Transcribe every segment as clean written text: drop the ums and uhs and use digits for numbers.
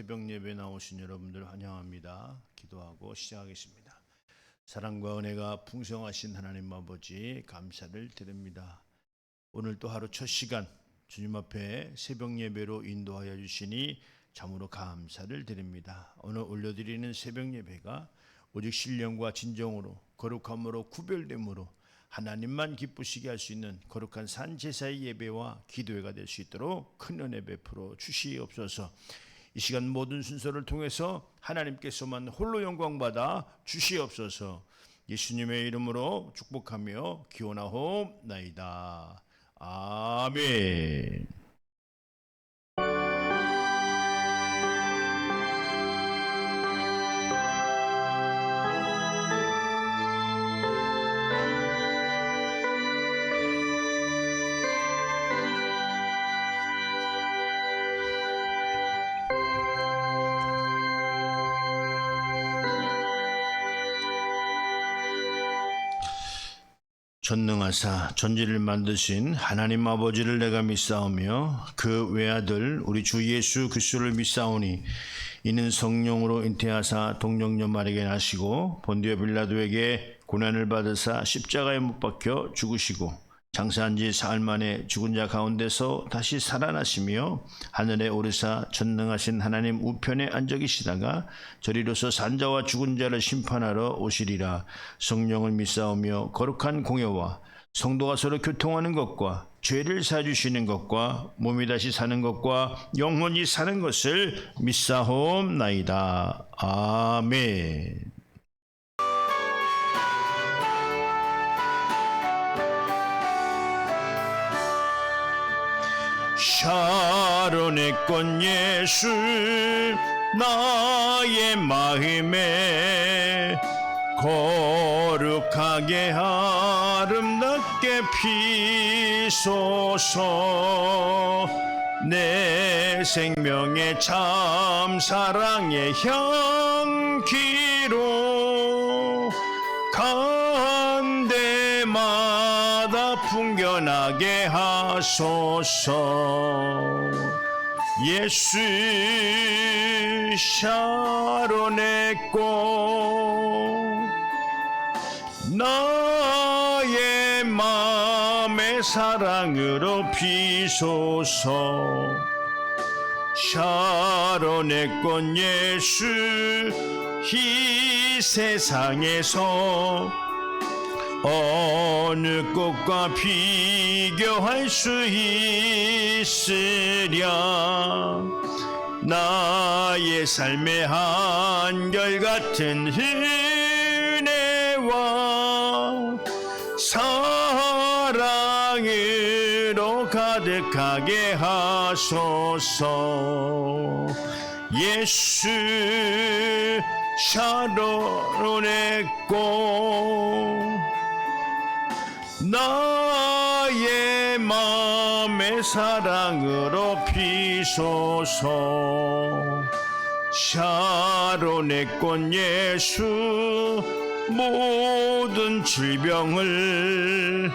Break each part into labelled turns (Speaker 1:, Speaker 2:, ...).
Speaker 1: 새벽 예배 나오신 여러분들 환영합니다. 기도하고 시작하겠습니다. 사랑과 은혜가 풍성하신 하나님 아버지 감사를 드립니다. 오늘 또 하루 첫 시간 주님 앞에 새벽 예배로 인도하여 주시니 참으로 감사를 드립니다. 오늘 올려드리는 새벽 예배가 오직 신령과 진정으로 거룩함으로 구별됨으로 하나님만 기쁘시게 할 수 있는 거룩한 산제사의 예배와 기도회가 될 수 있도록 큰 은혜 베풀어 주시옵소서. 이 시간 모든 순서를 통해서 하나님께서만 홀로 영광받아 주시옵소서. 예수님의 이름으로 축복하며 기원하옵나이다. 아멘. 전능하사 전지를 만드신 하나님 아버지를 내가 믿사오며 그 외아들 우리 주 예수 그리스도를 믿사오니 이는 성령으로 잉태하사 동정녀 마리아에게 나시고 본디오 빌라도에게 고난을 받으사 십자가에 못 박혀 죽으시고 장사한 지 사흘 만에 죽은 자 가운데서 다시 살아나시며 하늘에 오르사 전능하신 하나님 우편에 앉아 계시다가 저리로서 산자와 죽은 자를 심판하러 오시리라. 성령을 믿사오며 거룩한 공예와 성도가 서로 교통하는 것과 죄를 사주시는 것과 몸이 다시 사는 것과 영원히 사는 것을 믿사옵나이다. 아멘. 샤론의 꽃 예수 나의 마음에 거룩하게 아름답게 피소서. 내 생명의 참 사랑의 향기로 간데마다 풍겨나게 하소서. 예수 샤론의 꽃 나의 마음의 사랑으로 피소서. 샤론의 꽃 예수 이 세상에서 어느 꽃과 비교할 수 있으랴. 나의 삶의 한결같은 은혜와 사랑으로 가득하게 하소서. 예수 샤론의 꽃 나의 마음의 사랑으로 피소서. 샤론의 꽃 예수 모든 질병을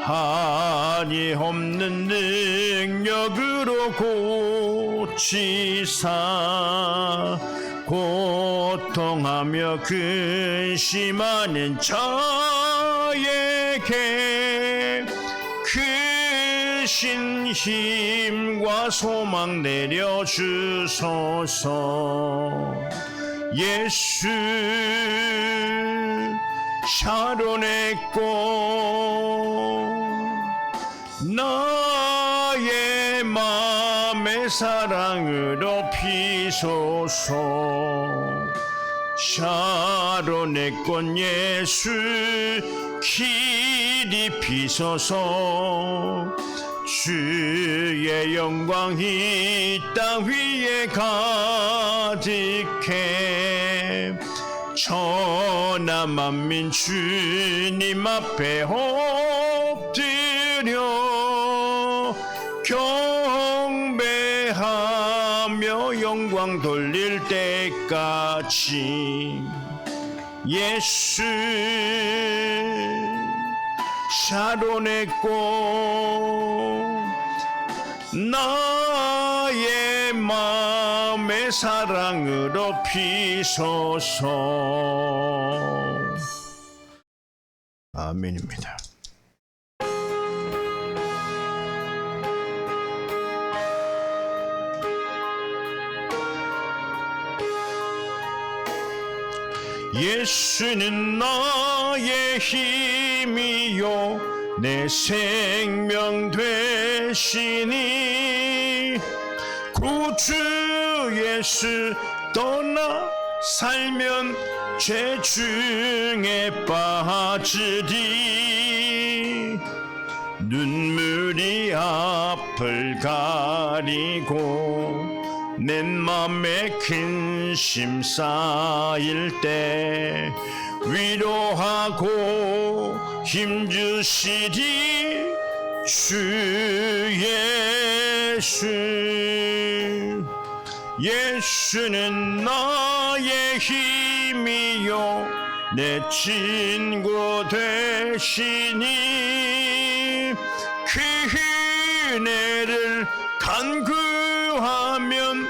Speaker 1: 한이 없는 능력으로 고치사 고통하며 근심하는 자에게 크신 힘과 소망 내려주소서. 예수 샤론의 꽃 나의 마음의 사랑으로 피소서. 샤론의 꽃 예수 길이 피소서. 주의 영광이 땅 위에 가득해 천하 만민 주님 앞에 엎드려 경배하며 영광 돌릴 때까지. 예수 샤론의 꽃 나의 마음의 사랑으로 피소서. 아멘입니다. 예수는 나의 힘이요 내 생명 되시니 구주 예수 떠나 살면 죄 중에 빠지리. 눈물이 앞을 가리고 내 맘에 근심 쌓일 때 위로하고 힘주시리 주 예수. 예수는 나의 힘이요 내 친구 되시니 그 은혜를 간구하면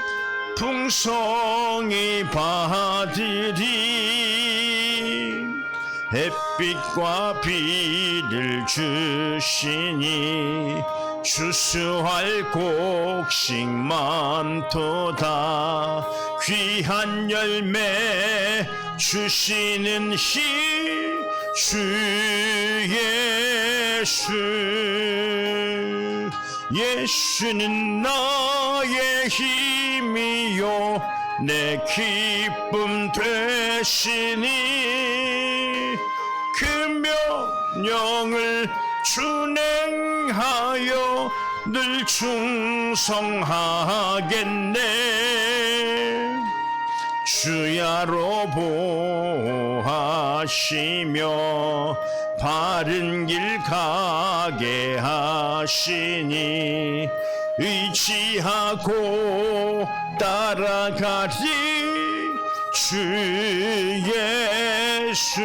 Speaker 1: 풍성히 받으리. 햇빛과 비를 주시니 추수할 곡식 많도다. 귀한 열매 주시는 힘 주 예수. 예수는 나의 힘이요 내 기쁨 되시니 그 명령을 준행하여 늘 충성하겠네. 주야로 보호하시며 바른 길 가게 하시니 의지하고 따라가리 주 예수.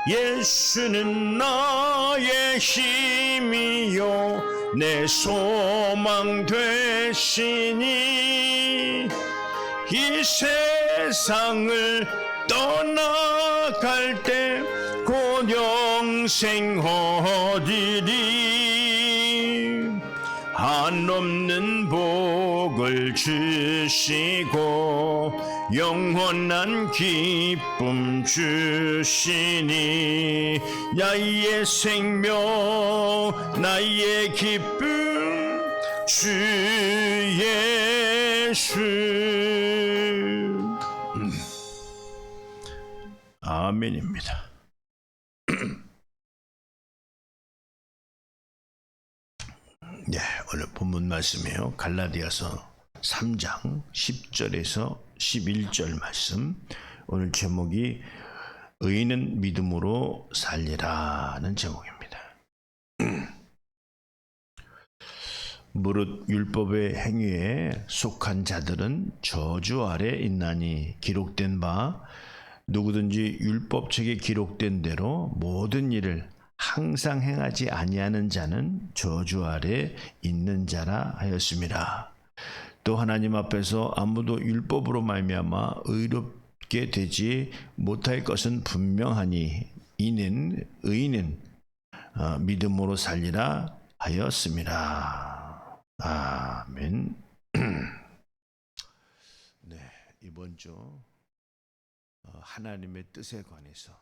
Speaker 1: 예수는 나의 힘이요 내 소망 되시니 이 세상을 떠나갈 때 곧 영생 얻으리. 한없는 복을 주시고 영원한 기쁨 주시니 나의 생명 나의 기쁨 주 예수. 아멘입니다. 네, 오늘 본문 말씀이에요. 갈라디아서 3장 10절에서 11절 말씀. 오늘 제목이 의인은 믿음으로 살리라는 제목입니다. 무릇 율법의 행위에 속한 자들은 저주 아래 있나니 기록된 바 누구든지 율법책에 기록된 대로 모든 일을 항상 행하지 아니하는 자는 저주 아래 있는 자라 하였습니다. 또 하나님 앞에서 아무도 율법으로 말미암아 의롭게 되지 못할 것은 분명하니 이는 의인은 믿음으로 살리라 하였습니다. 아멘. 네, 이번 주 하나님의 뜻에 관해서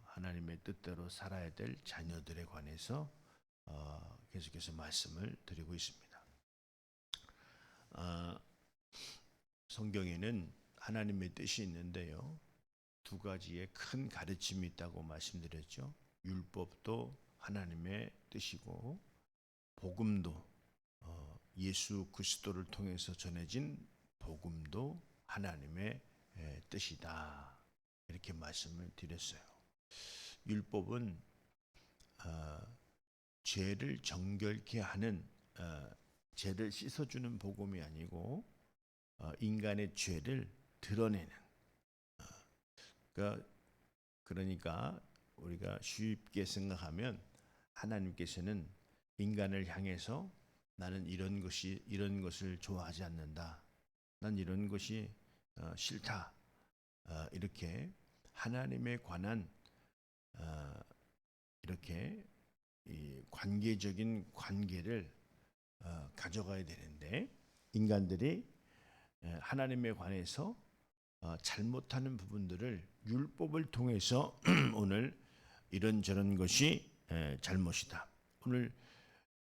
Speaker 1: 하나님의 뜻대로 살아야 될 자녀들에 관해서 계속해서 말씀을 드리고 있습니다. 성경에는 하나님의 뜻이 있는데요, 두 가지의 큰 가르침이 있다고 말씀드렸죠. 율법도 하나님의 뜻이고 복음도 예수 그리스도를 통해서 전해진 복음도 하나님의 뜻이다, 이렇게 말씀을 드렸어요. 율법은 죄를 정결케 하는, 죄를 씻어주는 복음이 아니고 인간의 죄를 드러내는, 그러니까 우리가 쉽게 생각하면 하나님께서는 인간을 향해서 나는 이런 것을 좋아하지 않는다. 난 이런 것이 싫다. 이렇게 하나님에 관한 이렇게 이 관계적인 관계를 가져가야 되는데, 인간들이 하나님에 관해서 잘못하는 부분들을 율법을 통해서 오늘 이런저런 것이 잘못이다. 오늘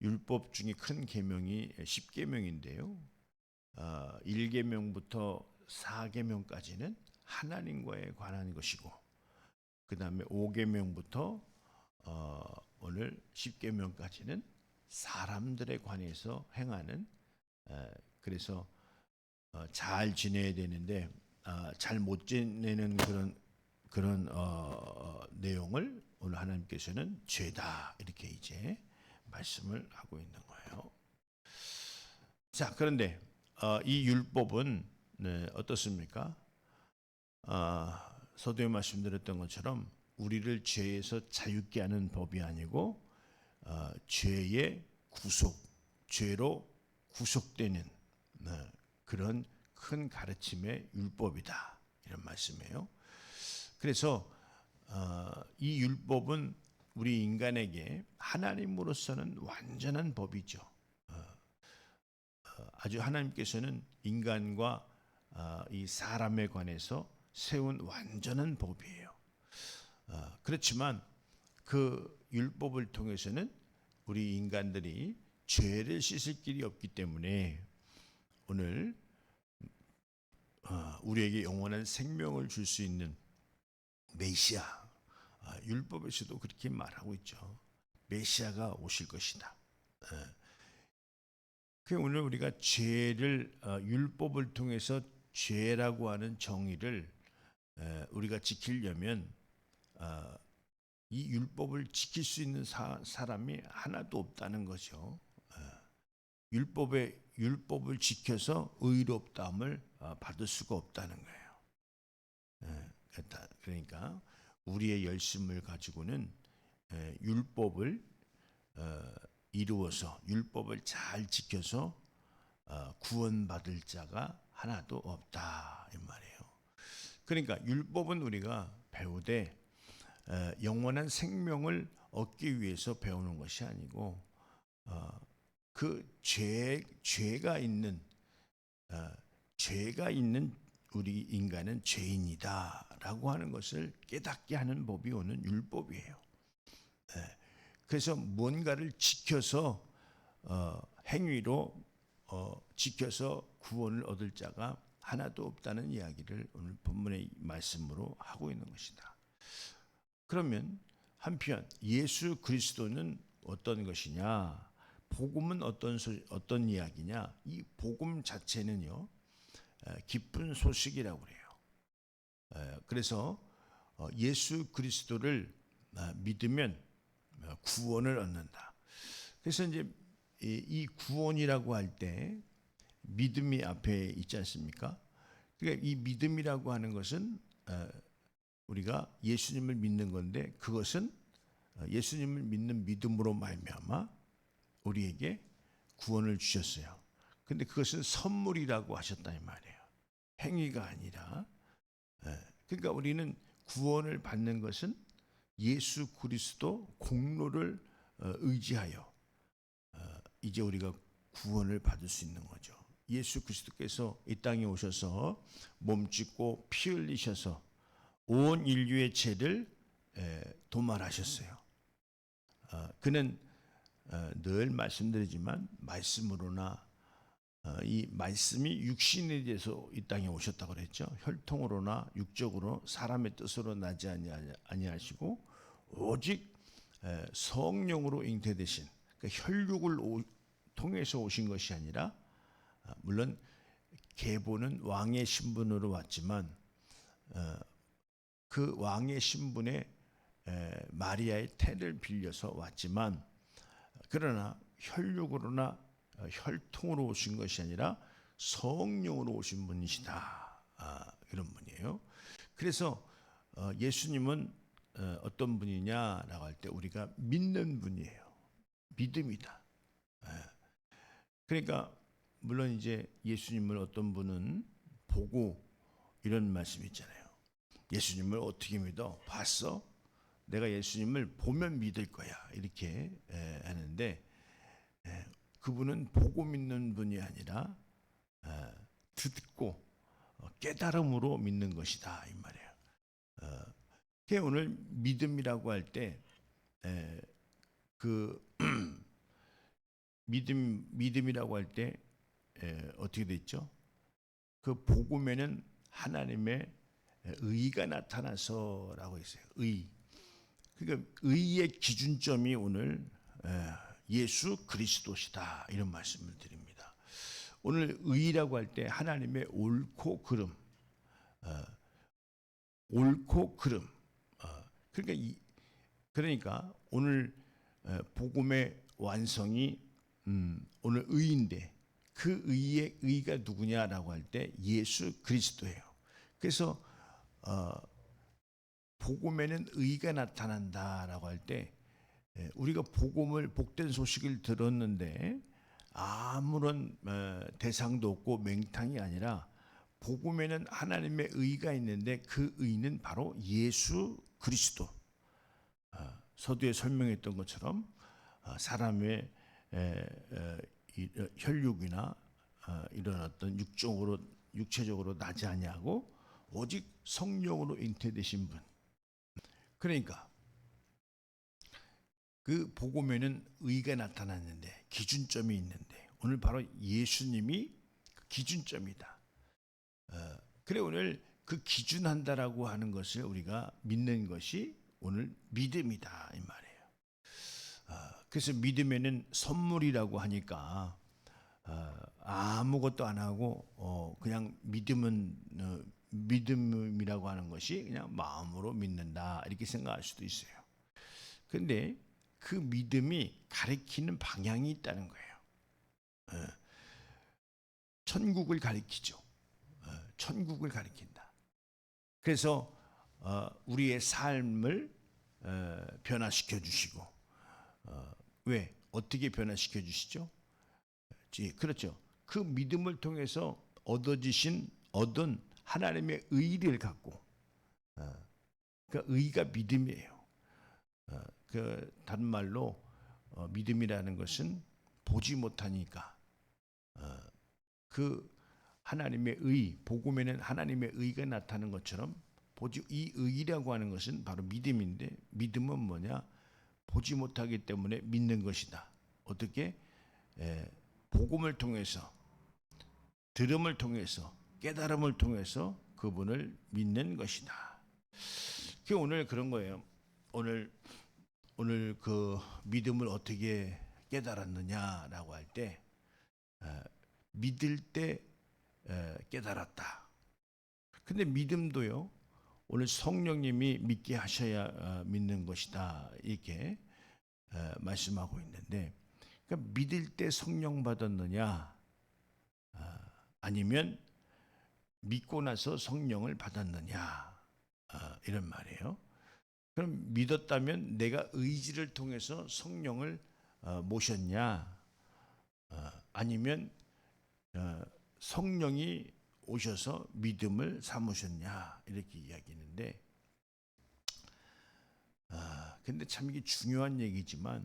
Speaker 1: 율법 중에 큰 계명이 10계명인데요. 1계명부터 4계명까지는 하나님과에 관한 것이고, 그 다음에 5계명부터 오늘 10계명까지는 사람들에 관해서 행하는, 그래서 잘 지내야 되는데 잘 못 지내는 그런 내용을 오늘 하나님께서는 죄다 이렇게 이제 말씀을 하고 있는 거예요. 자, 그런데 이 율법은 어떻습니까? 서두에 말씀드렸던 것처럼 우리를 죄에서 자유케 하는 법이 아니고 죄의 죄로 구속되는 그런 큰 가르침의 율법이다, 이런 말씀이에요. 그래서 이 율법은 우리 인간에게 하나님으로서는 완전한 법이죠. 아주 하나님께서는 인간과 이 사람에 관해서 세운 완전한 법이에요. 그렇지만 그 율법을 통해서는 우리 인간들이 죄를 씻을 길이 없기 때문에 오늘 우리에게 영원한 생명을 줄 수 있는 메시아, 율법에서도 그렇게 말하고 있죠. 메시아가 오실 것이다. 그 오늘 우리가 죄를 율법을 통해서 죄라고 하는 정의를 우리가 지키려면 이 율법을 지킬 수 있는 사람이 하나도 없다는 거죠. 율법을 지켜서 의롭다함을 받을 수가 없다는 거예요. 그러니까 우리의 열심을 가지고는 율법을 이루어서 율법을 잘 지켜서 구원받을 자가 하나도 없다, 이 말이에요. 그러니까 율법은 우리가 배우되 영원한 생명을 얻기 위해서 배우는 것이 아니고 그 죄가 있는 우리 인간은 죄인이다라고 하는 것을 깨닫게 하는 법이 오는 율법이에요. 그래서 뭔가를 지켜서 행위로 지켜서 구원을 얻을 자가 하나도 없다는 이야기를 오늘 본문의 말씀으로 하고 있는 것이다. 그러면 한편 예수 그리스도는 어떤 것이냐? 복음은 어떤 이야기냐? 이 복음 자체는요, 기쁜 소식이라고 그래요. 그래서 예수 그리스도를 믿으면 구원을 얻는다. 그래서 이제 이 구원이라고 할 때 믿음이 앞에 있지 않습니까? 그러니까 이 믿음이라고 하는 것은 우리가 예수님을 믿는 건데, 그것은 예수님을 믿는 믿음으로 말미암아 우리에게 구원을 주셨어요. 근데 그것은 선물이라고 하셨다, 이 말이에요. 행위가 아니라. 그러니까 우리는 구원을 받는 것은 예수 그리스도 공로를 의지하여 이제 우리가 구원을 받을 수 있는 거죠. 예수 그리스도께서 이 땅에 오셔서 몸짓고 피 흘리셔서 온 인류의 죄를 도말하셨어요. 그는 늘 말씀드리지만 말씀으로나 이 말씀이 육신에 대해서 이 땅에 오셨다고 그랬죠. 혈통으로나 육적으로 사람의 뜻으로 나지 아니하시고 오직 성령으로 잉태되신, 그러니까 혈육을 통해서 오신 것이 아니라, 물론 계보는 왕의 신분으로 왔지만 그 왕의 신분에 마리아의 태를 빌려서 왔지만, 그러나 혈육으로나 혈통으로 오신 것이 아니라 성령으로 오신 분이시다, 그런 분이에요. 그래서 예수님은 어떤 분이냐라고 할 때 우리가 믿는 분이에요. 믿음이다. 그러니까 물론 이제 예수님을 어떤 분은 보고 이런 말씀 있잖아요. 예수님을 어떻게 믿어? 봤어? 내가 예수님을 보면 믿을 거야. 이렇게 하는데 그분은 보고 믿는 분이 아니라 듣고 깨달음으로 믿는 것이다 이 말이에요. 그게 오늘 믿음이라고 할 때 그 믿음이라고 할 때 어떻게 됐죠? 그 복음에는 하나님의 의가 나타나서라고 했어요. 의. 그러니까 의의 기준점이 오늘 예수 그리스도시다 이런 말씀을 드립니다. 오늘 의라고 할 때 하나님의 옳고 그름, 옳고 그름. 그러니까 오늘 복음의 완성이 오늘 의인데 그 의의 의가 누구냐라고 할 때 예수 그리스도예요. 그래서 복음에는 의가 나타난다라고 할 때 우리가 복음을 복된 소식을 들었는데 아무런 대상도 없고 맹탕이 아니라 복음에는 하나님의 의가 있는데 그 의는 바로 예수 그리스도. 서두에 설명했던 것처럼 사람의 혈육이나 이런 어떤 육체적으로 나지 아니하고 오직 성령으로 잉태되신 분. 그러니까 그 복음에는 의가 나타났는데 기준점이 있는데 오늘 바로 예수님이 기준점이다. 그래 오늘 그 기준한다라고 하는 것을 우리가 믿는 것이 오늘 믿음이다 이 말이에요. 그래서 믿음에는 선물이라고 하니까 아무것도 안 하고 그냥 믿음이라고 하는 것이 그냥 마음으로 믿는다 이렇게 생각할 수도 있어요. 그런데 그 믿음이 가리키는 방향이 있다는 거예요. 천국을 가리키죠. 천국을 가리킨다. 그래서 우리의 삶을 변화시켜 주시고 왜? 어떻게 변화시켜 주시죠? 그렇죠. 그 믿음을 통해서 얻은 하나님의 의를 갖고 그 의가 믿음이에요. 그 다른 말로 믿음이라는 것은 보지 못하니까 그 하나님의 의, 복음에는 하나님의 의가 나타나는 것처럼 이 의라고 하는 것은 바로 믿음인데 믿음은 뭐냐? 보지 못하기 때문에 믿는 것이다. 어떻게? 복음을 통해서 들음을 통해서 깨달음을 통해서 그분을 믿는 것이다. 그 오늘 그런 거예요. 오늘 그 믿음을 어떻게 깨달았느냐라고 할 때 믿을 때 깨달았다. 근데 믿음도요. 오늘 성령님이 믿게 하셔야 믿는 것이다. 이렇게 말씀하고 있는데 그러니까 믿을 때 성령 받았느냐 아니면 믿고 나서 성령을 받았느냐 이런 말이에요. 그럼 믿었다면 내가 의지를 통해서 성령을 모셨냐 아니면 성령이 오셔서 믿음을 삼으셨냐 이렇게 이야기하는데 근데 참 이게 중요한 얘기지만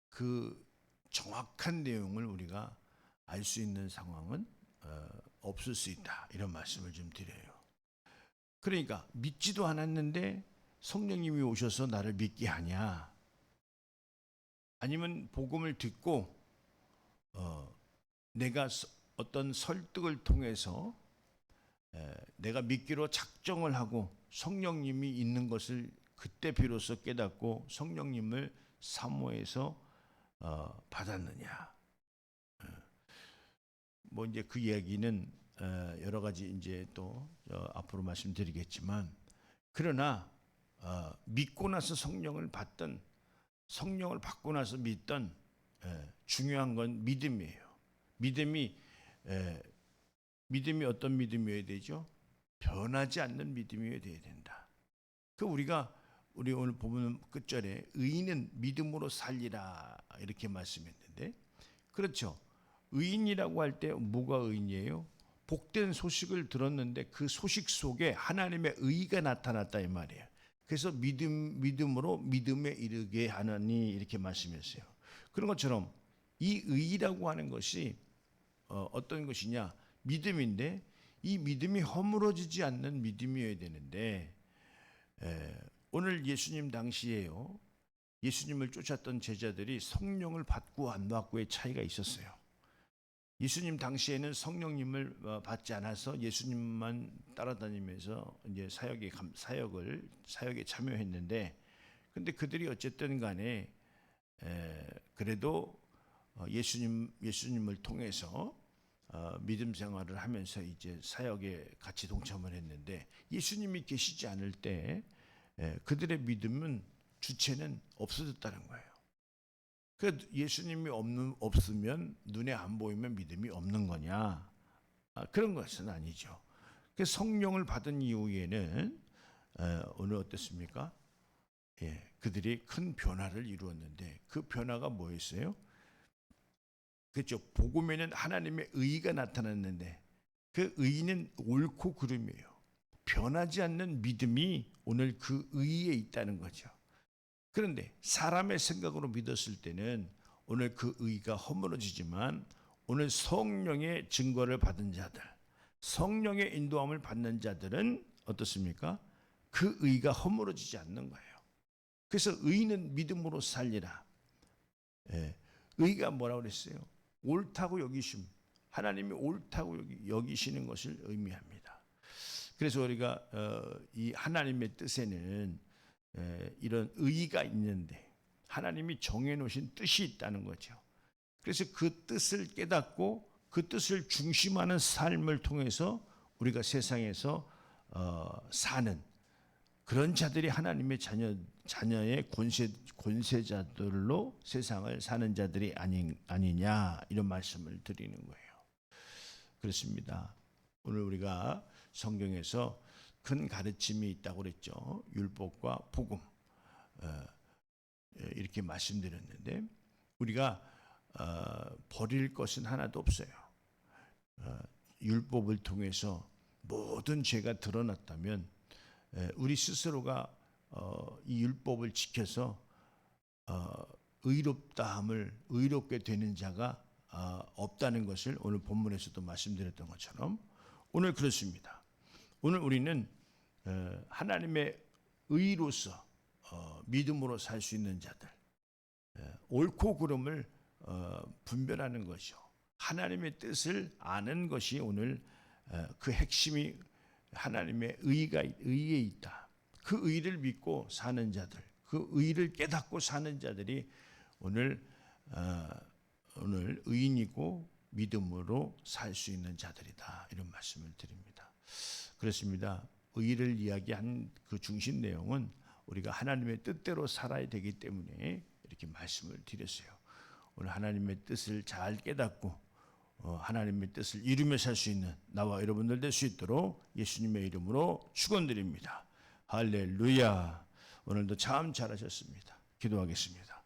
Speaker 1: 그 정확한 내용을 우리가 알 수 있는 상황은 없을 수 있다 이런 말씀을 좀 드려요. 그러니까 믿지도 않았는데 성령님이 오셔서 나를 믿게 하냐 아니면 복음을 듣고 내가 어떤 설득을 통해서 내가 믿기로 작정을 하고 성령님이 있는 것을 그때 비로소 깨닫고 성령님을 사모해서 받았느냐. 뭐 이제 그 이야기는 여러 가지 이제 또 앞으로 말씀드리겠지만 그러나 믿고 나서 성령을 받던 성령을 받고 나서 믿던 중요한 건 믿음이에요. 믿음이 어떤 믿음이어야 되죠? 변하지 않는 믿음이어야 된다. 그 우리가 우리 오늘 보면 끝절에 의인은 믿음으로 살리라 이렇게 말씀했는데, 그렇죠. 의인이라고 할 때 뭐가 의인이에요? 복된 소식을 들었는데 그 소식 속에 하나님의 의가 나타났다 이 말이에요. 그래서 믿음으로 믿음에 이르게 하느니 이렇게 말씀했어요. 그런 것처럼 이 의라고 하는 것이 어떤 것이냐? 믿음인데 이 믿음이 허물어지지 않는 믿음이어야 되는데, 오늘 예수님 당시에요, 예수님을 쫓았던 제자들이 성령을 받고 안 받고의 차이가 있었어요. 예수님 당시에는 성령님을 받지 않아서 예수님만 따라다니면서 이제 사역에 참여했는데, 근데 그들이 어쨌든 간에 그래도 예수님을 통해서 믿음 생활을 하면서 이제 사역에 같이 동참을 했는데, 예수님이 계시지 않을 때 그들의 믿음은 주체는 없어졌다는 거예요. 그 예수님이 없으면 눈에 안 보이면 믿음이 없는 거냐? 그런 것은 아니죠. 그 성령을 받은 이후에는 오늘 어땠습니까? 그들이 큰 변화를 이루었는데, 그 변화가 뭐였어요? 그렇죠. 복음에는 하나님의 의가 나타났는데 그 의는 옳고 그름이에요. 변하지 않는 믿음이 오늘 그 의에 있다는 거죠. 그런데 사람의 생각으로 믿었을 때는 오늘 그 의가 허물어지지만, 오늘 성령의 증거를 받은 자들, 성령의 인도함을 받는 자들은 어떻습니까? 그 의가 허물어지지 않는 거예요. 그래서 의는 믿음으로 살리라. 의가 뭐라고 그랬어요? 옳다고 여기심, 하나님이 옳다고 여기시는 것을 의미합니다. 그래서 우리가 이 하나님의 뜻에는 이런 의의가 있는데 하나님이 정해놓으신 뜻이 있다는 거죠. 그래서 그 뜻을 깨닫고 그 뜻을 중심하는 삶을 통해서 우리가 세상에서 사는 그런 자들이 하나님의 자녀의 권세자들로 세상을 사는 자들이 아니냐, 이런 말씀을 드리는 거예요. 그렇습니다. 오늘 우리가 성경에서 큰 가르침이 있다고 그랬죠. 율법과 복음 이렇게 말씀드렸는데, 우리가 버릴 것은 하나도 없어요. 율법을 통해서 모든 죄가 드러났다면 우리 스스로가 이 율법을 지켜서 의롭게 되는 자가 없다는 것을 오늘 본문에서도 말씀드렸던 것처럼 오늘 그렇습니다. 오늘 우리는 하나님의 의로서 믿음으로 살 수 있는 자들, 옳고 그름을 분별하는 것이요, 하나님의 뜻을 아는 것이 오늘 그 핵심이 하나님의 의에 있다. 그 의를 믿고 사는 자들, 그 의를 깨닫고 사는 자들이 오늘 의인이고 믿음으로 살 수 있는 자들이다, 이런 말씀을 드립니다. 그렇습니다. 의를 이야기한 그 중심 내용은 우리가 하나님의 뜻대로 살아야 되기 때문에 이렇게 말씀을 드렸어요. 오늘 하나님의 뜻을 잘 깨닫고 하나님의 뜻을 이루며 살 수 있는 나와 여러분들 될 수 있도록 예수님의 이름으로 축원드립니다. 할렐루야. 오늘도 참 잘하셨습니다. 기도하겠습니다.